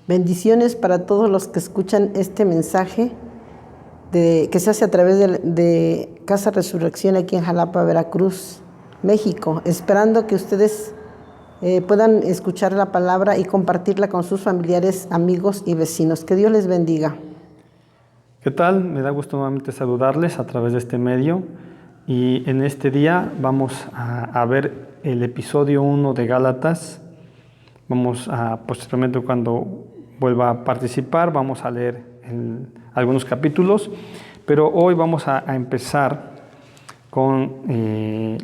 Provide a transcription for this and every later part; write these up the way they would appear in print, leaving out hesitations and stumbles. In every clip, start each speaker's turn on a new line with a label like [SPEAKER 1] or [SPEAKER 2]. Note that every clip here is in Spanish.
[SPEAKER 1] Bendiciones para todos los que escuchan este mensaje que se hace a través de Casa Resurrección aquí en Jalapa, Veracruz, México. Esperando que ustedes puedan escuchar la palabra y compartirla con sus familiares, amigos y vecinos. Que Dios les bendiga.
[SPEAKER 2] ¿Qué tal? Me da gusto nuevamente saludarles a través de este medio. Y en este día vamos a ver el episodio 1 de Gálatas. Posteriormente, cuando vuelva a participar, vamos a leer algunos capítulos. Pero hoy vamos a empezar con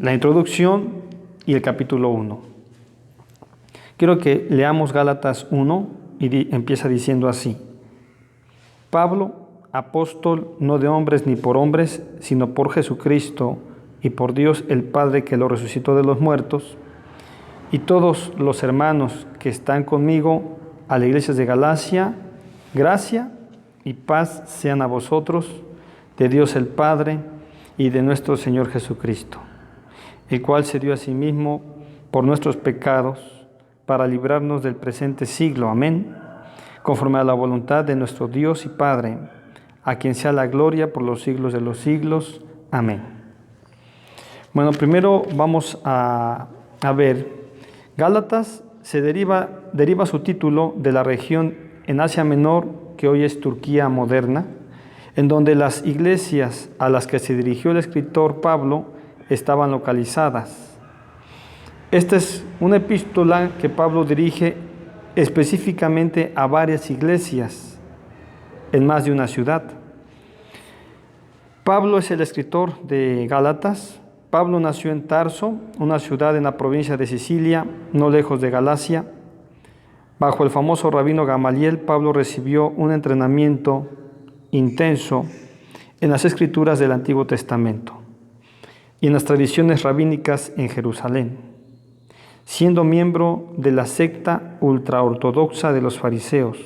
[SPEAKER 2] la introducción y el capítulo 1. Quiero que leamos Gálatas 1 y empieza diciendo así: Pablo, apóstol no de hombres ni por hombres, sino por Jesucristo y por Dios el Padre que lo resucitó de los muertos, y todos los hermanos que están conmigo a la iglesia de Galacia, gracia y paz sean a vosotros, de Dios el Padre y de nuestro Señor Jesucristo, el cual se dio a sí mismo por nuestros pecados para librarnos del presente siglo. Amén. Conforme a la voluntad de nuestro Dios y Padre, a quien sea la gloria por los siglos de los siglos. Amén. Bueno, primero vamos a ver, Gálatas deriva su título de la región en Asia Menor, que hoy es Turquía moderna, en donde las iglesias a las que se dirigió el escritor Pablo estaban localizadas. Esta es una epístola que Pablo dirige específicamente a varias iglesias en más de una ciudad. Pablo es el escritor de Gálatas. Pablo nació en Tarso, una ciudad en la provincia de Sicilia, no lejos de Galacia. Bajo el famoso rabino Gamaliel, Pablo recibió un entrenamiento intenso en las escrituras del Antiguo Testamento y en las tradiciones rabínicas en Jerusalén, siendo miembro de la secta ultraortodoxa de los fariseos,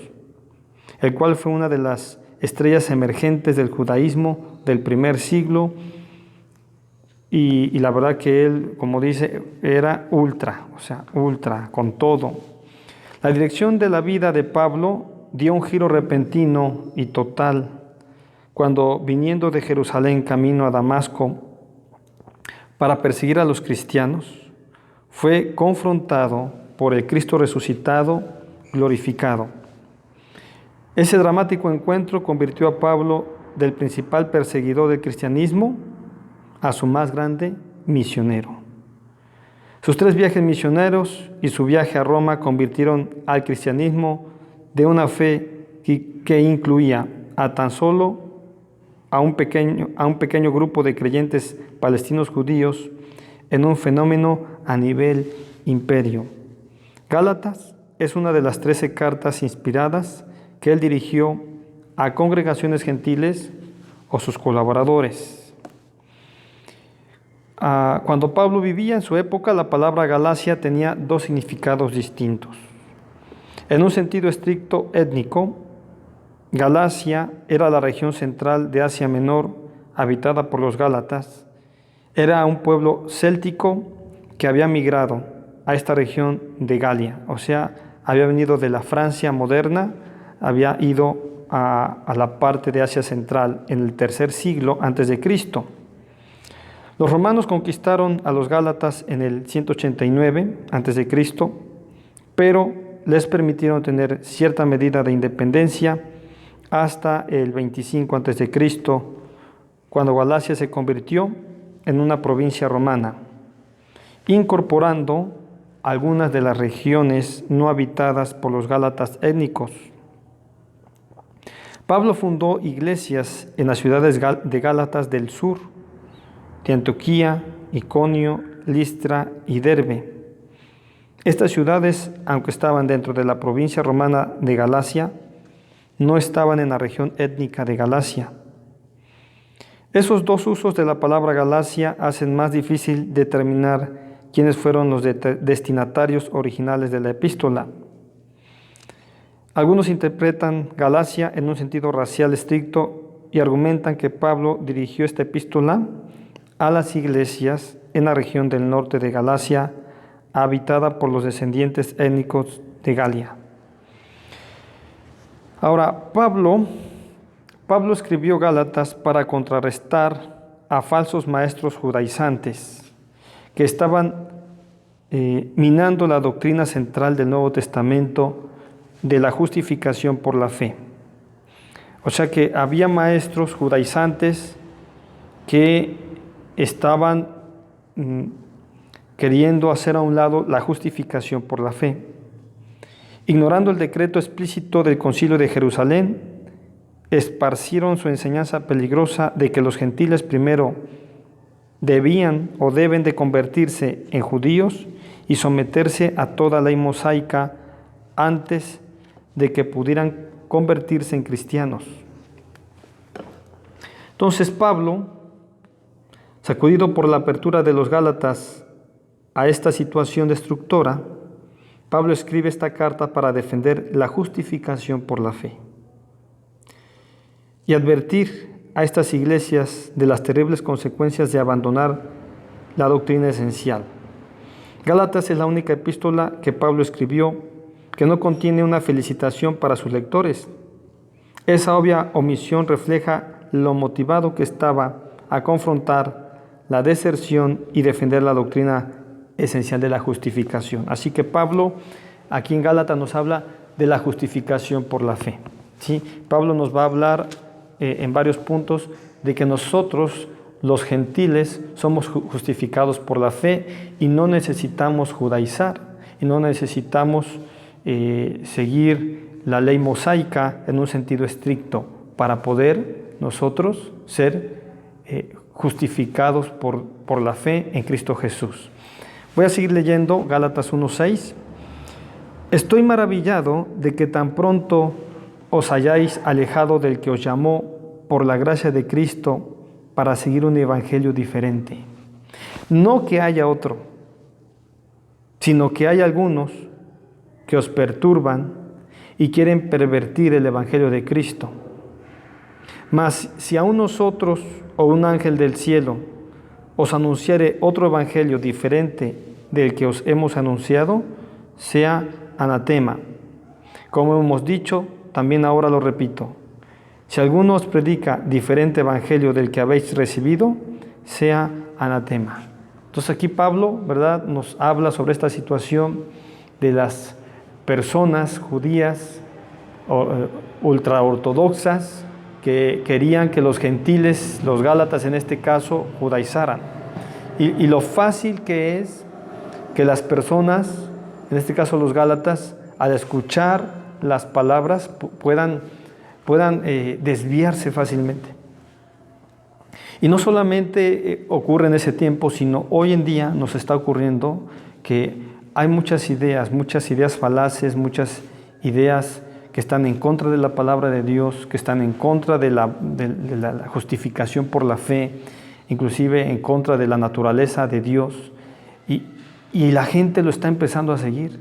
[SPEAKER 2] el cual fue una de las estrellas emergentes del judaísmo del primer siglo, y la verdad que él, como dice, era ultra con todo. La dirección de la vida de Pablo dio un giro repentino y total cuando, viniendo de Jerusalén camino a Damasco para perseguir a los cristianos, fue confrontado por el Cristo resucitado, glorificado. Ese dramático encuentro convirtió a Pablo del principal perseguidor del cristianismo a su más grande misionero. Sus 3 viajes misioneros y su viaje a Roma convirtieron al cristianismo de una fe que incluía a un pequeño grupo de creyentes palestinos judíos en un fenómeno a nivel imperio. Gálatas es una de las 13 cartas inspiradas que él dirigió a congregaciones gentiles o sus colaboradores. Cuando Pablo vivía en su época, la palabra Galacia tenía 2 significados distintos. En un sentido estricto étnico, Galacia era la región central de Asia Menor, habitada por los gálatas. Era un pueblo céltico que había migrado a esta región de Galia, o sea, había venido de la Francia moderna, había ido a la parte de Asia Central en el 3er siglo antes de Cristo. Los romanos conquistaron a los gálatas en el 189 antes de Cristo, pero les permitieron tener cierta medida de independencia hasta el 25 antes de Cristo, cuando Galacia se convirtió en una provincia romana, incorporando algunas de las regiones no habitadas por los gálatas étnicos. Pablo fundó iglesias en las ciudades de Gálatas del sur, de Antioquía, Iconio, Listra y Derbe. Estas ciudades, aunque estaban dentro de la provincia romana de Galacia, no estaban en la región étnica de Galacia. Esos 2 usos de la palabra Galacia hacen más difícil determinar quiénes fueron los destinatarios originales de la epístola. Algunos interpretan Galacia en un sentido racial estricto y argumentan que Pablo dirigió esta epístola a las iglesias en la región del norte de Galacia, habitada por los descendientes étnicos de Galia. Ahora, Pablo escribió Gálatas para contrarrestar a falsos maestros judaizantes que estaban minando la doctrina central del Nuevo Testamento de la justificación por la fe. O sea que había maestros judaizantes que estaban queriendo hacer a un lado la justificación por la fe. Ignorando el decreto explícito del Concilio de Jerusalén, esparcieron su enseñanza peligrosa de que los gentiles primero debían o deben de convertirse en judíos y someterse a toda ley mosaica antes de que pudieran convertirse en cristianos. Entonces Pablo, sacudido por la apertura de los Gálatas a esta situación destructora, Pablo escribe esta carta para defender la justificación por la fe y advertir a estas iglesias de las terribles consecuencias de abandonar la doctrina esencial. Gálatas es la única epístola que Pablo escribió que no contiene una felicitación para sus lectores. Esa obvia omisión refleja lo motivado que estaba a confrontar la deserción y defender la doctrina esencial de la justificación. Así que Pablo aquí en Gálatas nos habla de la justificación por la fe. ¿Sí? Pablo nos va a hablar en varios puntos de que nosotros, los gentiles, somos justificados por la fe y no necesitamos judaizar y no necesitamos seguir la ley mosaica en un sentido estricto para poder nosotros ser justificados por la fe en Cristo Jesús. Voy a seguir leyendo Gálatas 1:6. Estoy maravillado de que tan pronto os hayáis alejado del que os llamó por la gracia de Cristo para seguir un evangelio diferente. No que haya otro, sino que hay algunos que os perturban y quieren pervertir el evangelio de Cristo. Mas si aún nosotros o un ángel del cielo os anunciare otro evangelio diferente del que os hemos anunciado, sea anatema. Como hemos dicho, también ahora lo repito. Si alguno os predica diferente evangelio del que habéis recibido, sea anatema. Entonces aquí Pablo, ¿verdad?, nos habla sobre esta situación de las personas judías ultraortodoxas que querían que los gentiles, los gálatas en este caso, judaizaran. Y lo fácil que es que las personas, en este caso los gálatas, al escuchar las palabras puedan desviarse fácilmente. Y no solamente ocurre en ese tiempo, sino hoy en día nos está ocurriendo que hay muchas ideas falaces, muchas ideas que están en contra de la palabra de Dios, que están en contra de la justificación por la fe, inclusive en contra de la naturaleza de Dios. Y la gente lo está empezando a seguir.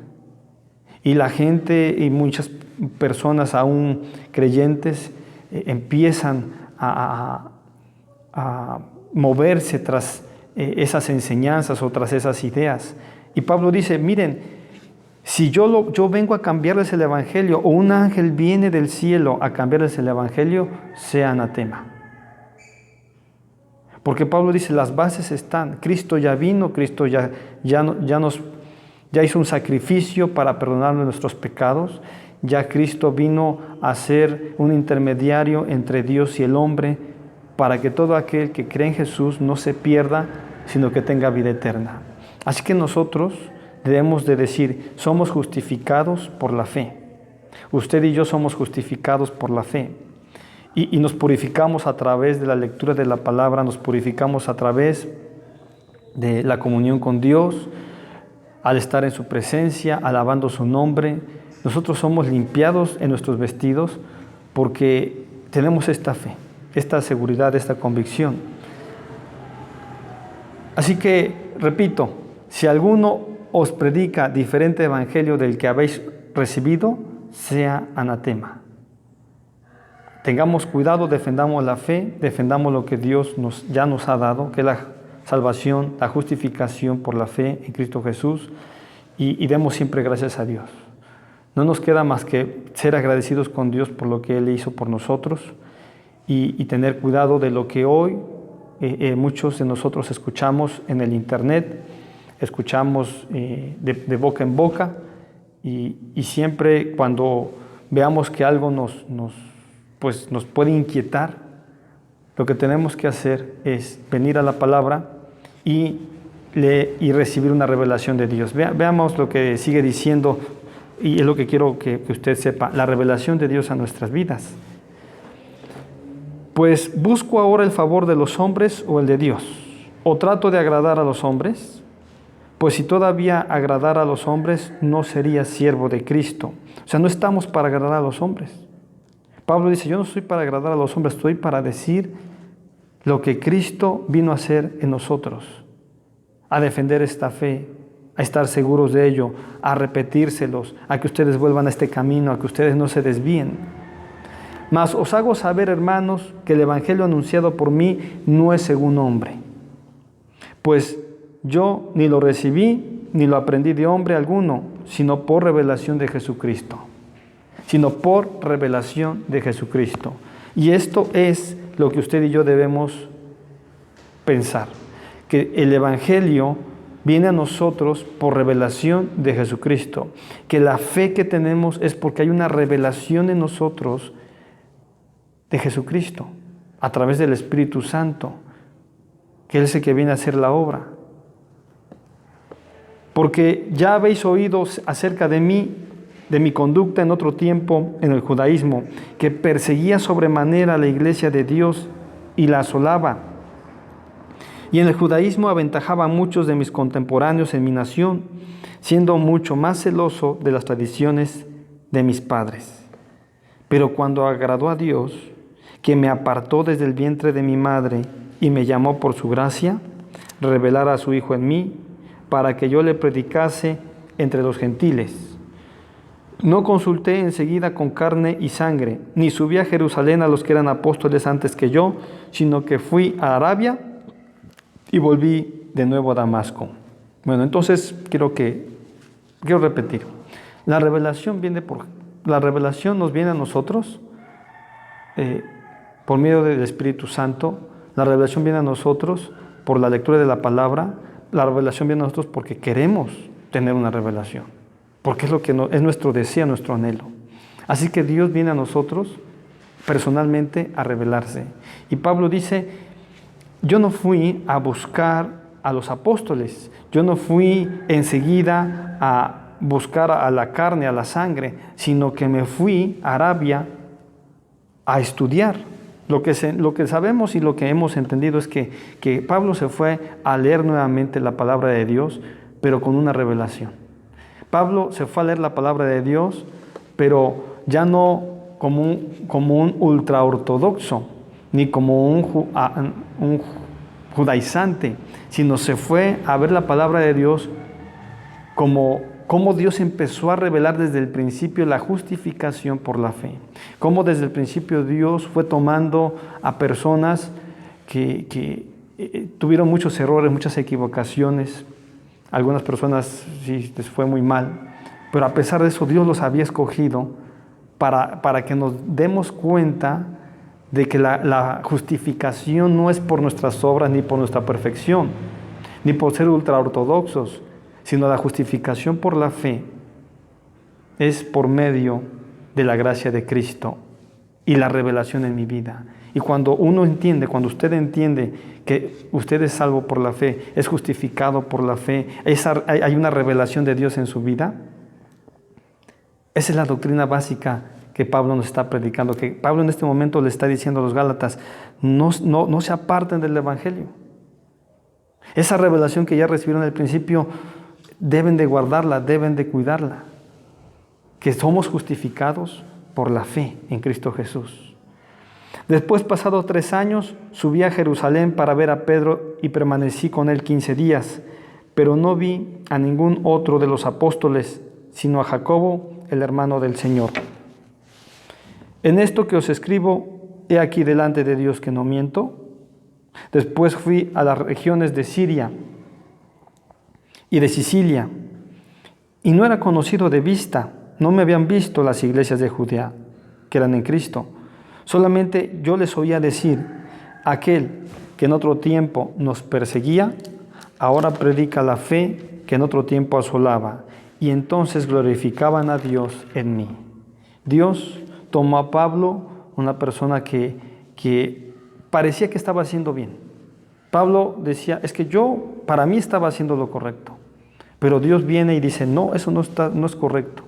[SPEAKER 2] Y la gente y muchas personas aún creyentes empiezan a moverse tras esas enseñanzas o tras esas ideas. Y Pablo dice, miren, si yo vengo a cambiarles el evangelio o un ángel viene del cielo a cambiarles el evangelio, sea anatema. Porque Pablo dice, las bases están, Cristo ya vino, Cristo ya hizo un sacrificio para perdonarnos nuestros pecados, ya Cristo vino a ser un intermediario entre Dios y el hombre para que todo aquel que cree en Jesús no se pierda, sino que tenga vida eterna. Así que nosotros debemos de decir, somos justificados por la fe. Usted y yo somos justificados por la fe. Y nos purificamos a través de la lectura de la palabra, nos purificamos a través de la comunión con Dios, al estar en su presencia, alabando su nombre. Nosotros somos limpiados en nuestros vestidos porque tenemos esta fe, esta seguridad, esta convicción. Así que, repito, si alguno os predica diferente evangelio del que habéis recibido, sea anatema. Tengamos cuidado, defendamos la fe, defendamos lo que Dios ya nos ha dado, que es la salvación, la justificación por la fe en Cristo Jesús, y demos siempre gracias a Dios. No nos queda más que ser agradecidos con Dios por lo que Él hizo por nosotros y tener cuidado de lo que hoy muchos de nosotros escuchamos en el internet, escuchamos de boca en boca y siempre cuando veamos que algo nos puede inquietar, lo que tenemos que hacer es venir a la palabra y recibir una revelación de Dios. Veamos lo que sigue diciendo y es lo que quiero que usted sepa, la revelación de Dios a nuestras vidas. Pues, ¿busco ahora el favor de los hombres o el de Dios? ¿O trato de agradar a los hombres? Pues si todavía agradara a los hombres, no sería siervo de Cristo. O sea, no estamos para agradar a los hombres. Pablo dice, yo no estoy para agradar a los hombres, estoy para decir lo que Cristo vino a hacer en nosotros, a defender esta fe, a estar seguros de ello, a repetírselos, a que ustedes vuelvan a este camino, a que ustedes no se desvíen. Mas os hago saber, hermanos, que el evangelio anunciado por mí no es según hombre. Pues yo ni lo recibí, ni lo aprendí de hombre alguno, sino por revelación de Jesucristo. Sino por revelación de Jesucristo. Y esto es lo que usted y yo debemos pensar, que el evangelio viene a nosotros por revelación de Jesucristo, que la fe que tenemos es porque hay una revelación en nosotros de Jesucristo, a través del Espíritu Santo, que Él es el que viene a hacer la obra. Porque ya habéis oído acerca de mí, de mi conducta en otro tiempo en el judaísmo, que perseguía sobremanera a la iglesia de Dios y la asolaba. Y en el judaísmo aventajaba a muchos de mis contemporáneos en mi nación, siendo mucho más celoso de las tradiciones de mis padres. Pero cuando agradó a Dios, que me apartó desde el vientre de mi madre y me llamó por su gracia, revelara a su Hijo en mí, para que yo le predicase entre los gentiles. No consulté enseguida con carne y sangre, ni subí a Jerusalén a los que eran apóstoles antes que yo, sino que fui a Arabia y volví de nuevo a Damasco. Bueno, entonces quiero repetir. La revelación nos viene a nosotros por medio del Espíritu Santo. La revelación viene a nosotros por la lectura de la palabra. La revelación viene a nosotros porque queremos tener una revelación, porque es lo que es nuestro deseo, nuestro anhelo. Así que Dios viene a nosotros personalmente a revelarse. Y Pablo dice, yo no fui a buscar a los apóstoles, yo no fui enseguida a buscar a la carne, a la sangre, sino que me fui a Arabia a estudiar. Lo que sabemos y lo que hemos entendido es que Pablo se fue a leer nuevamente la palabra de Dios, pero con una revelación. Pablo se fue a leer la palabra de Dios, pero ya no como un ultraortodoxo, ni como un judaizante, sino se fue a ver la palabra de Dios cómo Dios empezó a revelar desde el principio la justificación por la fe. Cómo desde el principio Dios fue tomando a personas que tuvieron muchos errores, muchas equivocaciones. Algunas personas sí les fue muy mal, pero a pesar de eso Dios los había escogido para que nos demos cuenta de que la justificación no es por nuestras obras ni por nuestra perfección, ni por ser ultraortodoxos, sino la justificación por la fe es por medio de la gracia de Cristo y la revelación en mi vida. Y cuando usted entiende que usted es salvo por la fe, es justificado por la fe, hay una revelación de Dios en su vida, esa es la doctrina básica que Pablo nos está predicando, que Pablo en este momento le está diciendo a los Gálatas, no se aparten del Evangelio. Esa revelación que ya recibieron al principio, deben de guardarla, deben de cuidarla, que somos justificados por la fe en Cristo Jesús. Después, pasados 3 años, subí a Jerusalén para ver a Pedro y permanecí con él 15 días, pero no vi a ningún otro de los apóstoles, sino a Jacobo, el hermano del Señor. En esto que os escribo, he aquí delante de Dios que no miento. Después fui a las regiones de Siria y de Sicilia, y no era conocido de vista, no me habían visto las iglesias de Judea, que eran en Cristo. Solamente yo les oía decir, aquel que en otro tiempo nos perseguía, ahora predica la fe que en otro tiempo asolaba, y entonces glorificaban a Dios en mí. Dios tomó a Pablo, una persona que parecía que estaba haciendo bien. Pablo decía, es que para mí estaba haciendo lo correcto. Pero Dios viene y dice, no, eso no es correcto.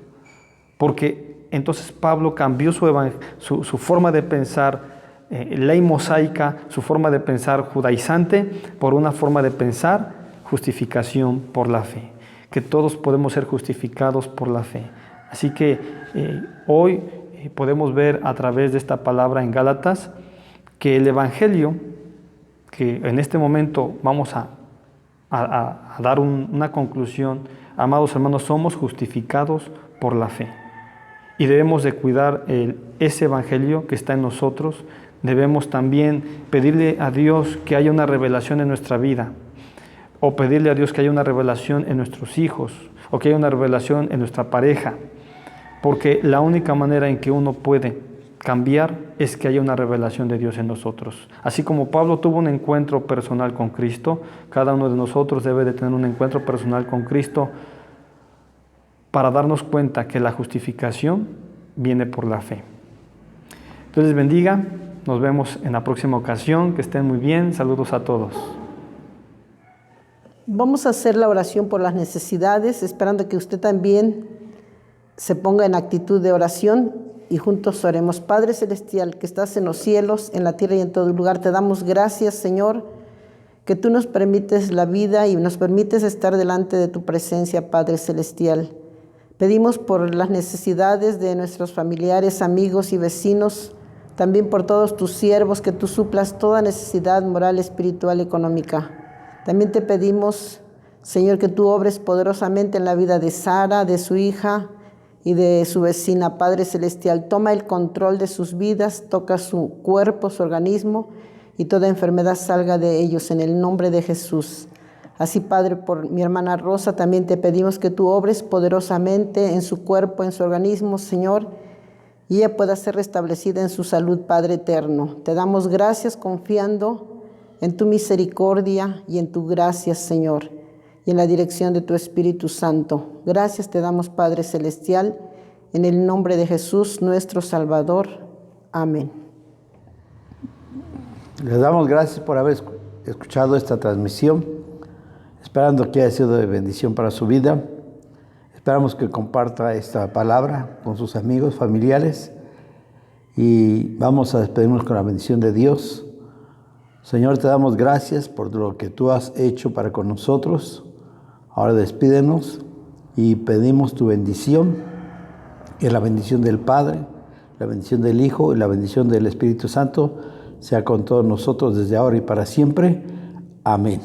[SPEAKER 2] Porque entonces Pablo cambió su forma de pensar, ley mosaica, su forma de pensar judaizante, por una forma de pensar justificación por la fe. Que todos podemos ser justificados por la fe. Así que hoy podemos ver a través de esta palabra en Gálatas que el Evangelio, que en este momento vamos a dar una conclusión, amados hermanos, somos justificados por la fe. Y debemos de cuidar ese Evangelio que está en nosotros. Debemos también pedirle a Dios que haya una revelación en nuestra vida, o pedirle a Dios que haya una revelación en nuestros hijos, o que haya una revelación en nuestra pareja, porque la única manera en que uno puede cambiar es que haya una revelación de Dios en nosotros. Así como Pablo tuvo un encuentro personal con Cristo, cada uno de nosotros debe de tener un encuentro personal con Cristo para darnos cuenta que la justificación viene por la fe. Dios les bendiga, nos vemos en la próxima ocasión, que estén muy bien, saludos a todos.
[SPEAKER 1] Vamos a hacer la oración por las necesidades, esperando que usted también se ponga en actitud de oración y juntos oremos. Padre Celestial, que estás en los cielos, en la tierra y en todo lugar, te damos gracias, Señor, que tú nos permites la vida y nos permites estar delante de tu presencia, Padre Celestial. Pedimos por las necesidades de nuestros familiares, amigos y vecinos, también por todos tus siervos, que tú suplas toda necesidad moral, espiritual, económica. También te pedimos, Señor, que tú obres poderosamente en la vida de Sara, de su hija y de su vecina. Padre Celestial, toma el control de sus vidas, toca su cuerpo, su organismo, y toda enfermedad salga de ellos en el nombre de Jesús. Así, Padre, por mi hermana Rosa, también te pedimos que tú obres poderosamente en su cuerpo, en su organismo, Señor, y ella pueda ser restablecida en su salud, Padre eterno. Te damos gracias confiando en tu misericordia y en tu gracia, Señor, y en la dirección de tu Espíritu Santo. Gracias te damos, Padre Celestial, en el nombre de Jesús, nuestro Salvador. Amén.
[SPEAKER 3] Les damos gracias por haber escuchado esta transmisión, esperando que haya sido de bendición para su vida. Esperamos que comparta esta palabra con sus amigos, familiares, y vamos a despedirnos con la bendición de Dios. Señor, te damos gracias por lo que tú has hecho para con nosotros. Ahora despídenos y pedimos tu bendición, y la bendición del Padre, la bendición del Hijo y la bendición del Espíritu Santo sea con todos nosotros desde ahora y para siempre. Amén.